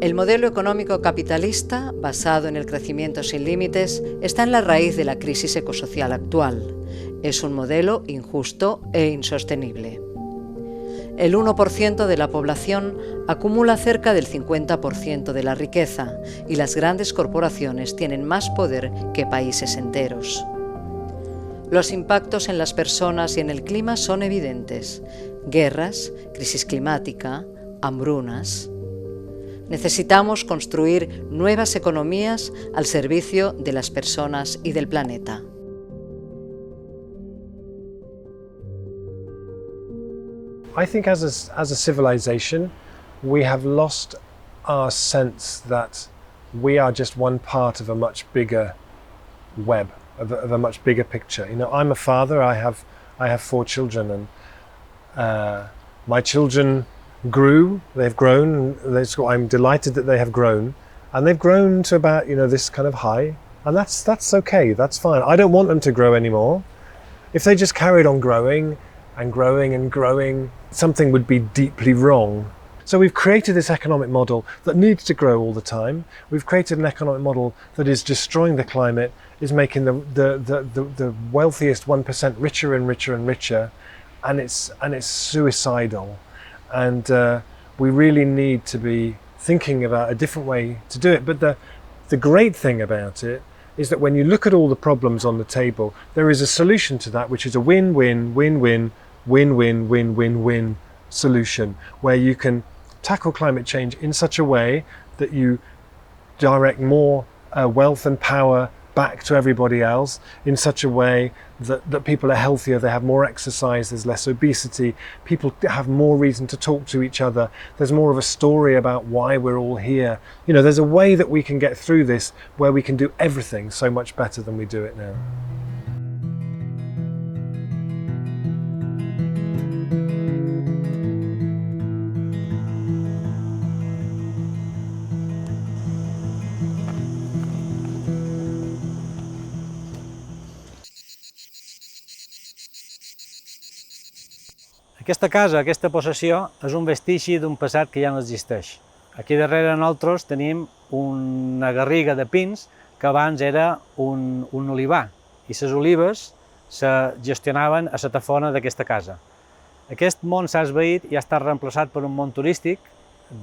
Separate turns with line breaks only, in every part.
El modelo económico capitalista, basado en el crecimiento sin límites, está en la raíz de la crisis ecosocial actual. Es un modelo injusto e insostenible. El 1% de la población acumula cerca del 50% de la riqueza y las grandes corporaciones tienen más poder que países enteros. Los impactos en las personas y en el clima son evidentes: guerras, crisis climática, hambrunas. Necesitamos construir nuevas economías al servicio de las personas y del planeta.
I think as a civilization, we have lost our sense that we are just one part of a much bigger web, of a much bigger picture. You know, I'm a father. I have 4 children, and my children grew. They've grown. I'm delighted that they have grown, and they've grown to about, you know, this kind of high, and that's okay. That's fine. I don't want them to grow anymore. If they just carried on growing and growing and growing, something would be deeply wrong. So we've created this economic model that needs to grow all the time. We've created an economic model that is destroying the climate, is making the wealthiest 1% richer and richer and richer, and it's suicidal. And we really need to be thinking about a different way to do it. But the great thing about it is that when you look at all the problems on the table, there is a solution to that, which is a win-win, win-win, win-win, win-win-win solution, where you can tackle climate change in such a way that you direct more wealth and power back to everybody else, in such a way that people are healthier, they have more exercise, there's less obesity, people have more reason to talk to each other, there's more of a story about why we're all here. You know, there's a way that we can get through this where we can do everything so much better than we do it now.
Aquesta casa, aquesta possessió, és un vestigi d'un passat que ja no existeix. Aquí darrere nosaltres tenim una garriga de pins que abans era un olivar, i les olives se gestionaven a la tafona d'aquesta casa. Aquest món s'ha esvaït i ha estat reemplaçat per un món turístic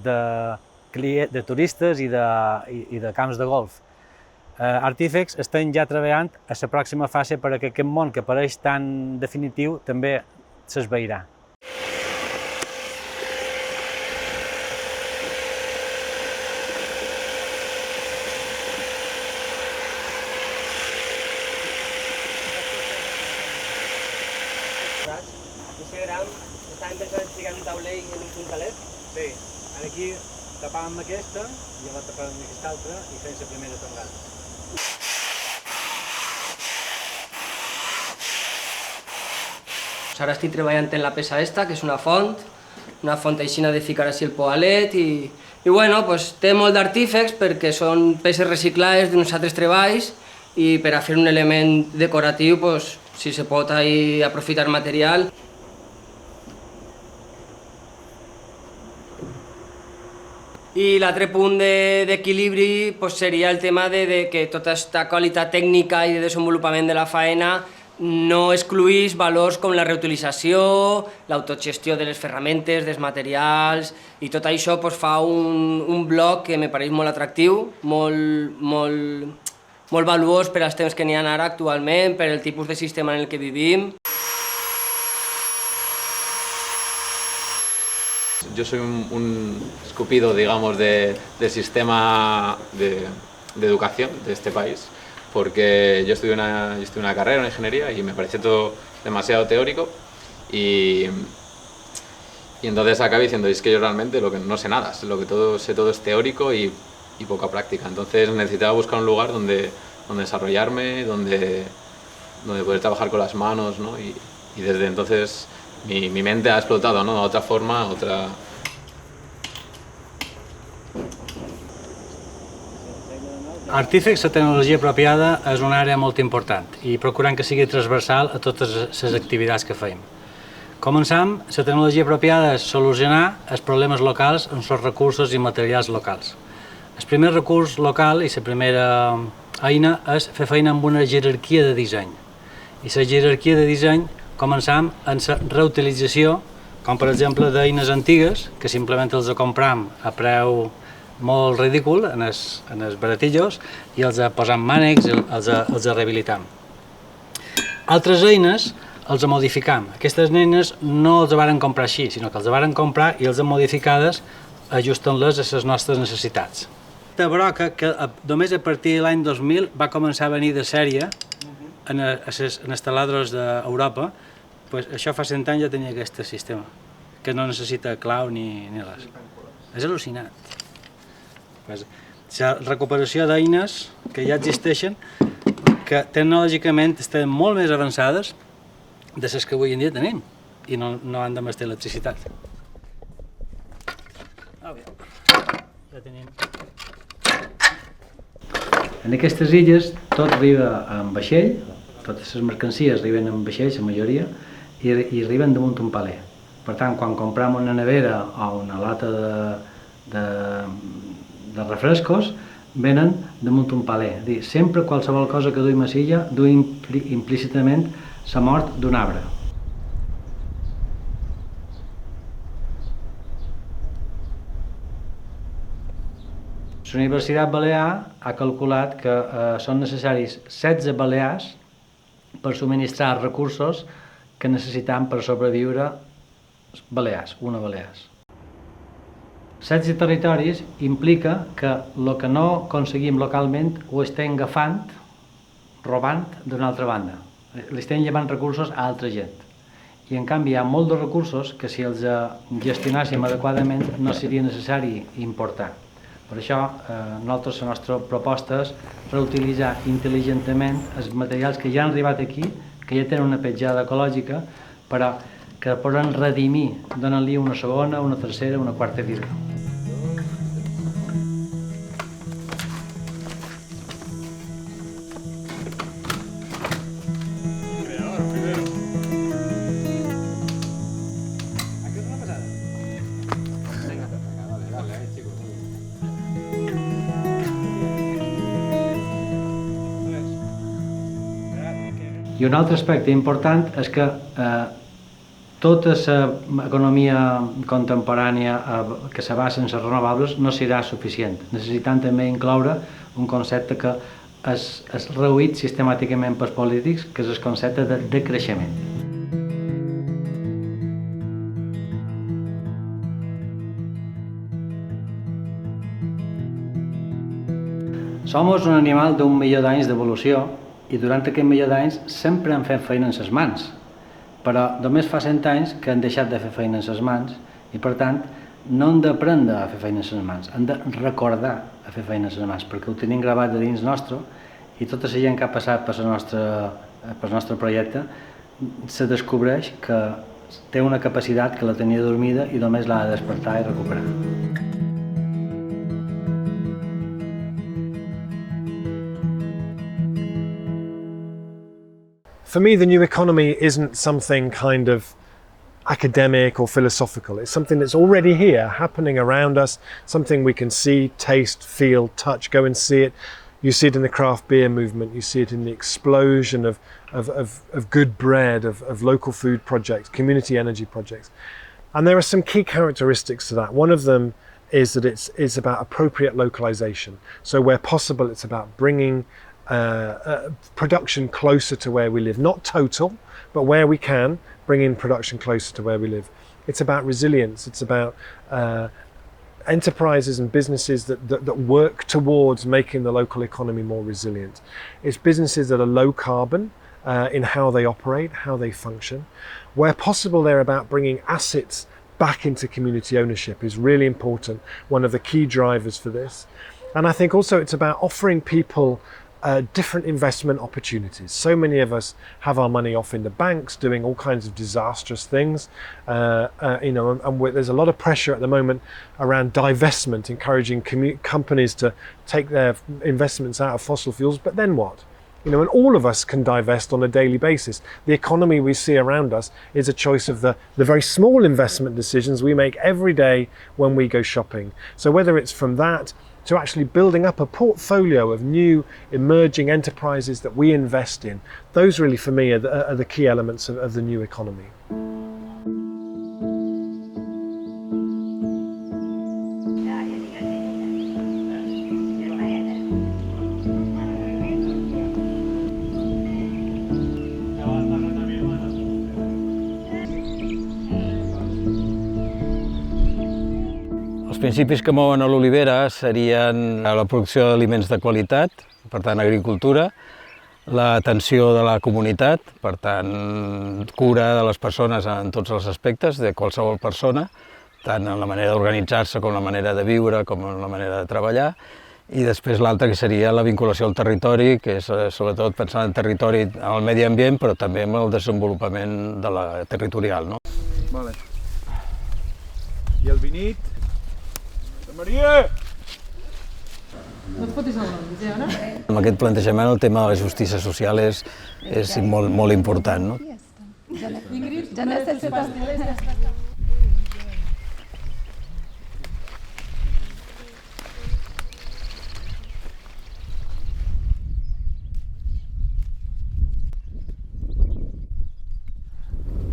de turistes i de camps de golf. Artífex estem ja treballant a la pròxima fase perquè aquest món que pareix tan definitiu també s'esvairà.
Estàvem pensant en ficar un taulell en un puntalet?
Sí, aquí tapàvem aquesta i la tapàvem aquesta altra i fem la primera tongada.
Ara estic treballant en la peça esta, que és una font aixina de ficar així el poalet i bueno, té molt d'artífex perquè són peces reciclades d'uns altres treballs i per a fer un element decoratiu, si se pot aprofitar material. I l'altre punt d'equilibri seria el tema de que tota aquesta qualitat tècnica i de desenvolupament de la faena no excluís valors com la reutilització, l'autogestió de les ferramentes, dels materials, i tot això fa un bloc que me pareix molt atractiu, molt valuós per als temps que n'hi ha ara actualment, per el tipus de sistema en el que vivim.
Yo soy un escupido, digamos, del sistema de educación de este país, porque yo estudié una carrera en ingeniería y me parecía todo demasiado teórico y entonces acabé diciendo, es que yo realmente lo que no sé nada, sé todo es teórico y poca práctica. Entonces necesitaba buscar un lugar donde desarrollarme, donde poder trabajar con las manos, ¿no? Y desde entonces mi mente ha explotado, ¿no? A otra forma, otra...
Artífex, la tecnologia apropiada, és una àrea molt important i procurant que sigui transversal a totes les activitats que fem. Començam, la tecnologia apropiada és solucionar els problemes locals amb els recursos i materials locals. El primer recurs local i la primera eina és fer feina amb una jerarquia de disseny. I la jerarquia de disseny començam en la reutilització, com per exemple d'eines antigues, que simplement els compram a preu molt ridícul en els baratillos i els posam mànecs, els rehabilitam. Altres eines els modificam. Aquestes eines no els varen comprar així, sinó que els varen comprar i els hem modificades ajustant-les a les nostres necessitats. Aquesta broca, que només a partir de l'any 2000 va començar a venir de sèrie en els taladros d'Europa, pues això fa 100 anys ja tenia aquest sistema, que no necessita clau ni res. És al·lucinant. La recuperació d'eines que ja existeixen, que tecnològicament estan molt més avançades de les que avui en dia tenim i no han de mestir electricitat. Ja tenim. En aquestes illes tot arriba en vaixell, totes les mercancies arriben en vaixell, la majoria, i arriben damunt un paler. Per tant, quan compram una nevera o una lata de refrescos, venen damunt un paler. És a dir, sempre qualsevol cosa que duim a l'illa du implícitament la mort d'un arbre. La Universitat Balear ha calculat que són necessaris 16 balears per subministrar els recursos que necessitam per sobreviure balears, una balears. 16 territoris implica que el que no aconseguim localment ho estem agafant, robant d'una altra banda. Li estem llevant recursos a altra gent. I en canvi hi ha molts de recursos que si els gestionàssim adequadament no seria necessari importar. Per això, nosaltres la nostra proposta és reutilitzar intel·ligentment els materials que ja han arribat aquí, que ja tenen una petjada ecològica, però que poden redimir, donant-li una segona, una tercera, una quarta vida. I un altre aspecte important és que tota l'economia contemporània que se basa en les renovables no serà suficient. Necessitem també incloure un concepte que és reduït sistemàticament pels polítics, que és el concepte de decreixement. Som un animal d'1 milió d'anys d'evolució i durant aquest milió d'anys sempre hem fet feina amb les mans, però només fa 100 anys que han deixat de fer feina amb les mans i per tant no hem d'aprendre a fer feina amb les mans, hem de recordar a fer feina amb les mans perquè ho tenim gravat de dins nostre i tota la gent que ha passat pel nostre projecte se descobreix que té una capacitat que la tenia dormida i només l'ha de despertar i recuperar.
For me, the new economy isn't something kind of academic or philosophical. It's something that's already here, happening around us, something we can see, taste, feel, touch, go and see it. You see it in the craft beer movement, you see it in the explosion of good bread, of local food projects, community energy projects. And there are some key characteristics to that. One of them is that it's about appropriate localization. So where possible, it's about bringing production closer to where we live, not total, but where we can bring in production closer to where we live. It's about resilience. It's about enterprises and businesses that work towards making the local economy more resilient. It's businesses that are low carbon in how they operate, how they function. Where possible, they're about bringing assets back into community ownership is really important, one of the key drivers for this. And I think also it's about offering people different investment opportunities. So many of us have our money off in the banks doing all kinds of disastrous things, and there's a lot of pressure at the moment around divestment, encouraging companies to take their investments out of fossil fuels, but then what? And all of us can divest on a daily basis. The economy we see around us is a choice of the very small investment decisions we make every day when we go shopping. So whether it's from that to actually building up a portfolio of new emerging enterprises that we invest in. Those really, for me, are the key elements of the new economy.
Els principis que mouen a l'olivera serien la producció d'aliments de qualitat, per tant, agricultura, l'atenció de la comunitat, per tant, cura de les persones en tots els aspectes, de qualsevol persona, tant en la manera d'organitzar-se com la manera de viure, com en la manera de treballar, i després l'altra que seria la vinculació al territori, que és sobretot pensant en territori, en el medi ambient, però també en el desenvolupament territorial. No?
Vale. I el vinit? Maria!
No et fotis el nom, Ana?
Amb aquest plantejament el tema de la justícia social és molt important. No?
Ja necessites.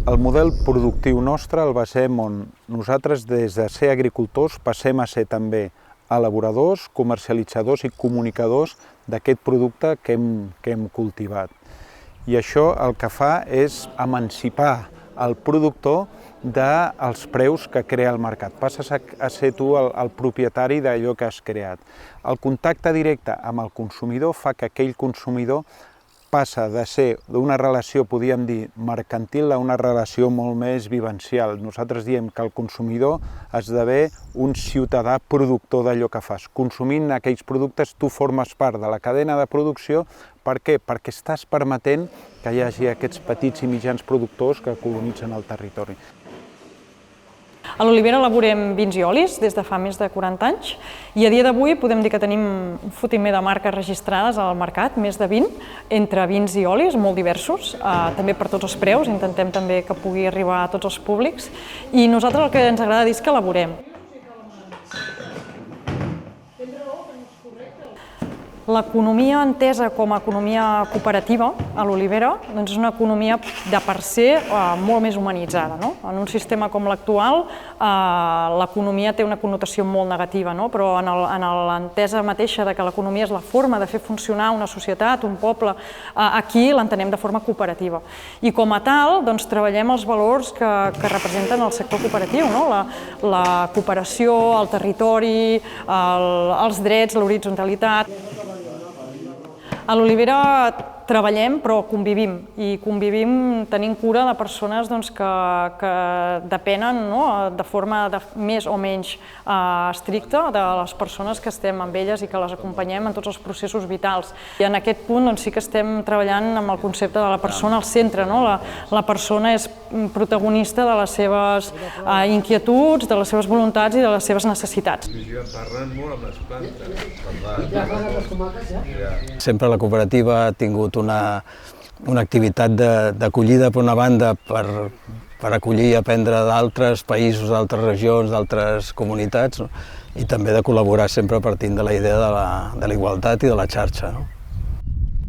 El model productiu nostre el basem on nosaltres, des de ser agricultors, passem a ser també elaboradors, comercialitzadors i comunicadors d'aquest producte que hem cultivat. I això el que fa és emancipar el productor dels preus que crea el mercat. Passes a ser tu el propietari d'allò que has creat. El contacte directe amb el consumidor fa que aquell consumidor passa de ser d'una relació, podríem dir, mercantil a una relació molt més vivencial. Nosaltres diem que el consumidor esdevé un ciutadà productor d'allò que fas. Consumint aquells productes, tu formes part de la cadena de producció. Per què? Perquè estàs permetent que hi hagi aquests petits i mitjans productors que colonitzen el territori.
A l'Olivera elaborem vins i olis des de fa més de 40 anys i a dia d'avui podem dir que tenim un fotimer de marques registrades al mercat, més de 20, entre vins i olis molt diversos, també per tots els preus, intentem també que pugui arribar a tots els públics i nosaltres el que ens agrada dir és que elaborem. L'economia entesa com a economia cooperativa a l'Olivera és una economia de per ser molt més humanitzada. En un sistema com l'actual l'economia té una connotació molt negativa, però en l'entesa mateixa de que l'economia és la forma de fer funcionar una societat, un poble, aquí l'entenem de forma cooperativa. I com a tal treballem els valors que representen el sector cooperatiu, la cooperació, el territori, els drets, l'horitzontalitat. A l'Olivera treballem però convivim i convivim tenint cura de persones que depenen de forma més o menys estricta de les persones que estem amb elles i que les acompanyem en tots els processos vitals. I en aquest punt sí que estem treballant amb el concepte de la persona al centre. La persona és protagonista de les seves inquietuds, de les seves voluntats i de les seves necessitats.
Parlant molt amb les plantes.
Sempre la cooperativa ha tingut una activitat d'acollida, per una banda, per acollir i aprendre d'altres països, d'altres regions, d'altres comunitats, i també de col·laborar sempre partint de la idea de la igualtat i de la xarxa.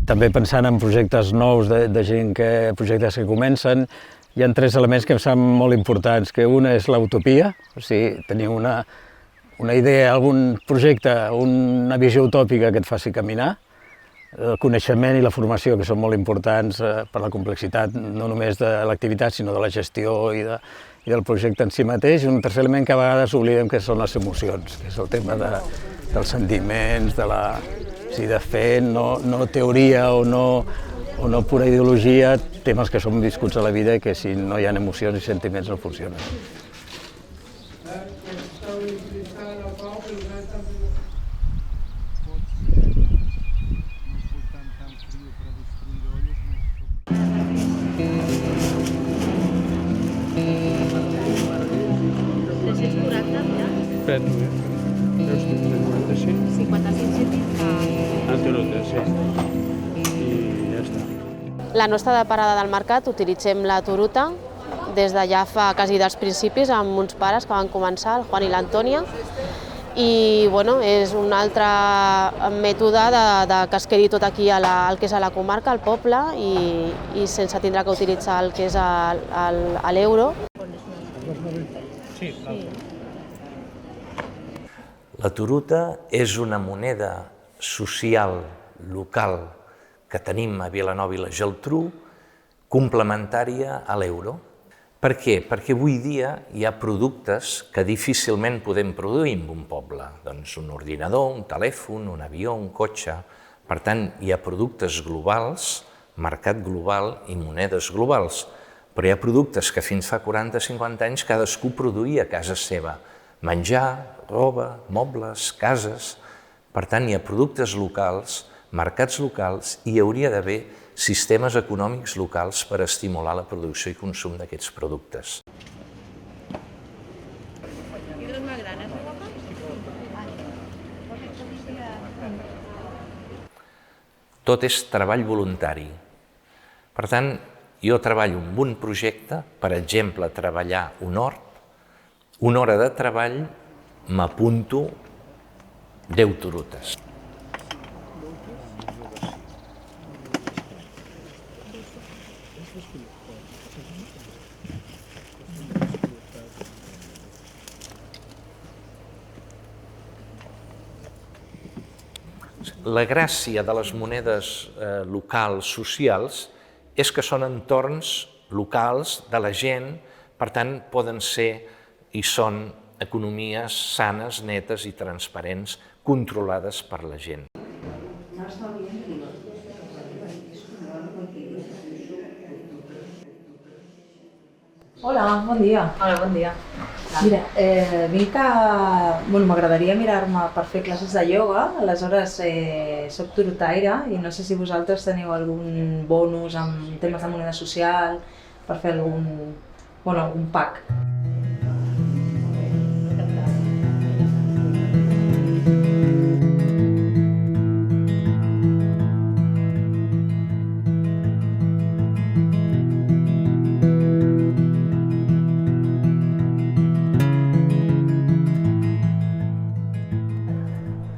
També pensant en projectes nous de gent projectes que comencen, hi ha 3 elements que em semblen molt importants, que una és l'utopia, o sigui, tenir una idea, algun projecte, una visió utòpica que et faci caminar, el coneixement i la formació, que són molt importants per la complexitat, no només de l'activitat, sinó de la gestió i del projecte en si mateix. I un tercer element que a vegades oblidem, que són les emocions, que és el tema dels sentiments, de fer, no teoria o no pura ideologia, temes que són viscuts a la vida i que si no hi ha emocions i sentiments no funcionen.
Espera't, veus que 45?
55 cèntims
I ja està.
La nostra parada del mercat utilitzem la Toruta des de ja fa quasi dels principis amb uns pares que van començar, el Juan i l'Antònia, i bueno, és un altre mètode que es quedi tot aquí al que és a la comarca, al poble, i sense tindre que utilitzar el que és l'euro.
La turuta és una moneda social local que tenim a Vilanova i la Geltrú, complementària a l'euro. Per què? Perquè avui dia hi ha productes que difícilment podem produir en un poble. Doncs un ordinador, un telèfon, un avió, un cotxe. Per tant, hi ha productes globals, mercat global i monedes globals. Però hi ha productes que fins fa 40-50 anys cadascú produïa a casa seva. Menjar, roba, mobles, cases. Per tant, hi ha productes locals, mercats locals, i hi hauria d'haver sistemes econòmics locals per estimular la producció i consum d'aquests productes. Tot és treball voluntari. Per tant, jo treballo en un projecte, per exemple, treballar un hort, una hora de treball m'apunto 10 turutes. La gràcia de les monedes locals, socials, és que són entorns locals de la gent, per tant, poden ser i són economies sanes, netes i transparents, controlades per la gent.
Hola, bon dia. Hola, bon dia. Mira, m'agradaria mirar-me per fer classes de ioga, aleshores soc turotaire i no sé si vosaltres teniu algun bonus en temes de moneda social per fer algun pack.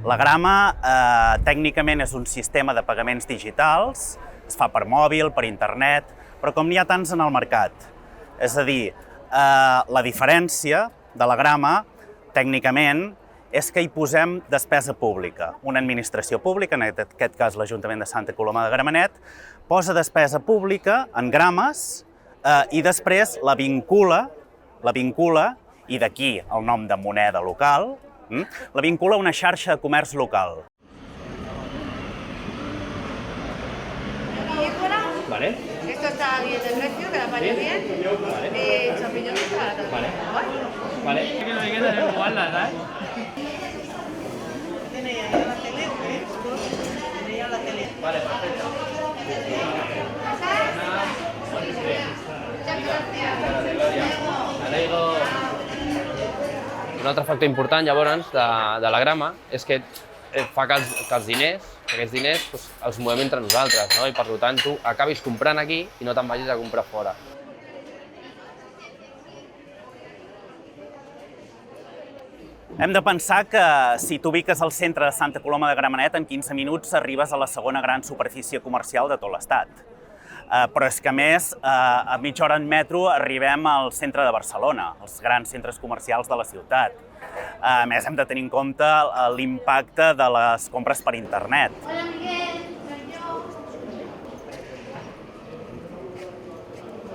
La Grama tècnicament és un sistema de pagaments digitals, es fa per mòbil, per internet, però com n'hi ha tants en el mercat. És a dir, la diferència de la Grama, tècnicament, és que hi posem despesa pública. Una administració pública, en aquest cas l'Ajuntament de Santa Coloma de Gramenet, posa despesa pública en grames i després la vincula, i d'aquí el nom de moneda local, la vincula a una xarxa de comerç local.
Vale.
Esto está bien de precio, que la pague bien. Champiñones para la tarde.
Vale. Vale. Que no me queda igual, ¿sabes?
Tiene ya la tele, tiene ya la tele.
Vale, perfecto. Un altre factor important, llavors, de la Grama és que fa que aquests diners els movem entre nosaltres, no? I per tant tu acabis comprant aquí i no te'n vagis a comprar fora.
Hem de pensar que si t'ubiques al centre de Santa Coloma de Gramenet, en 15 minuts arribes a la segona gran superfície comercial de tot l'estat. Però és que a més, a mitja hora en metro arribem al centre de Barcelona, els grans centres comercials de la ciutat. A més, hem de tenir en compte l'impacte de les compres per internet.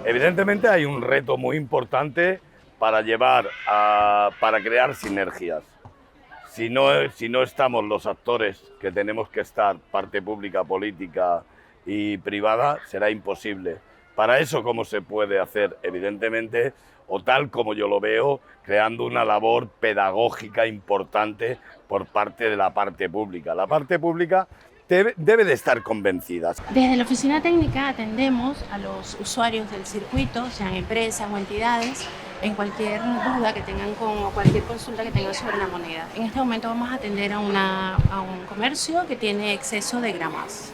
Evidentemente hay un reto muy importante para crear sinergias. Si no estamos los actores que tenemos que estar, parte pública, política y privada, será imposible. Para eso, ¿cómo se puede hacer? Evidentemente, o tal como yo lo veo, creando una labor pedagógica importante por parte de la parte pública. La parte pública debe de estar convencida.
Desde la oficina técnica atendemos a los usuarios del circuito, sean empresas o entidades, en cualquier duda que tengan o cualquier consulta que tengan sobre la moneda. En este momento vamos a atender a un comercio que tiene exceso de gramas.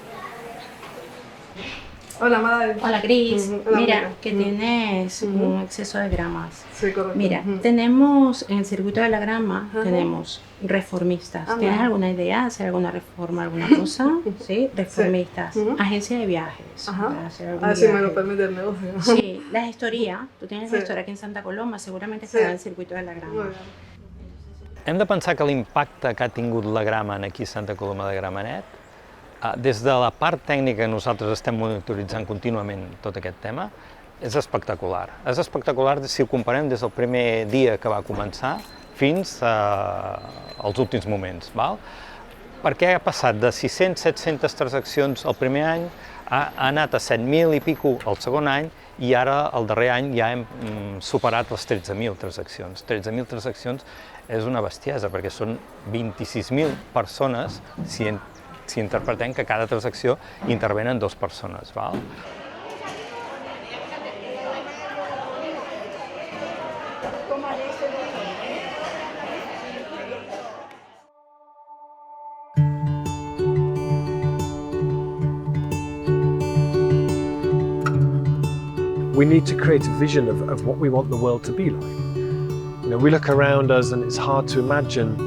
Hola, Madalena.
Hola, Cris.
Hola,
Mira,
Mónica.
que tienes un exceso de gramas.
Sí, correcto.
Mira, tenemos en el circuito de la grama, tenemos reformistas.
Ah,
¿Tienes
vale.
alguna idea? ¿Hacer alguna reforma, alguna cosa? Sí, reformistas. Agencia de viajes. Para hacer algún
A ver si me
viaje.
lo permite el negocio.
Sí, la gestoría. Tú tienes
Sí.
gestoría aquí en Santa Coloma, seguramente
Sí.
estará en el circuito de la grama.
Muy bien.
Hem de pensar que l'impacte que ha tingut la Gramenet aquí a Santa Coloma de Gramenet, des de la part tècnica que nosaltres estem monitoritzant contínuament tot aquest tema, és espectacular. És espectacular si ho comparem des del primer dia que va començar fins als últims moments. Val? Perquè ha passat de 600-700 transaccions el primer any, ha anat a 7.000 i pico el segon any, i ara, el darrer any, ja hem superat les 13.000 transaccions. 13.000 transaccions és una bestiesa, perquè són 26.000 persones, si interpretem que cada transacció intervenen 2 persones. Val?
We need to create a vision of what we want the world to be like. You know, we look around us and it's hard to imagine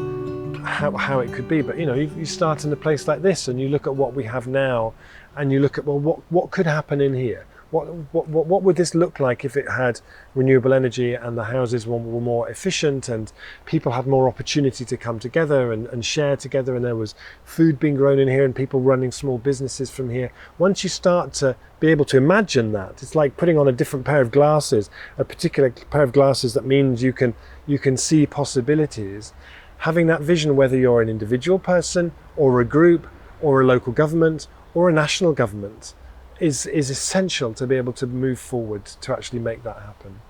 how it could be, but you start in a place like this and you look at what we have now and you look at, well, what could happen in here? What would this look like if it had renewable energy and the houses were more efficient and people had more opportunity to come together and share together, and there was food being grown in here and people running small businesses from here? Once you start to be able to imagine that, it's like putting on a different pair of glasses, a particular pair of glasses that means you can see possibilities. Having that vision, whether you're an individual person or a group or a local government or a national government, is essential to be able to move forward to actually make that happen.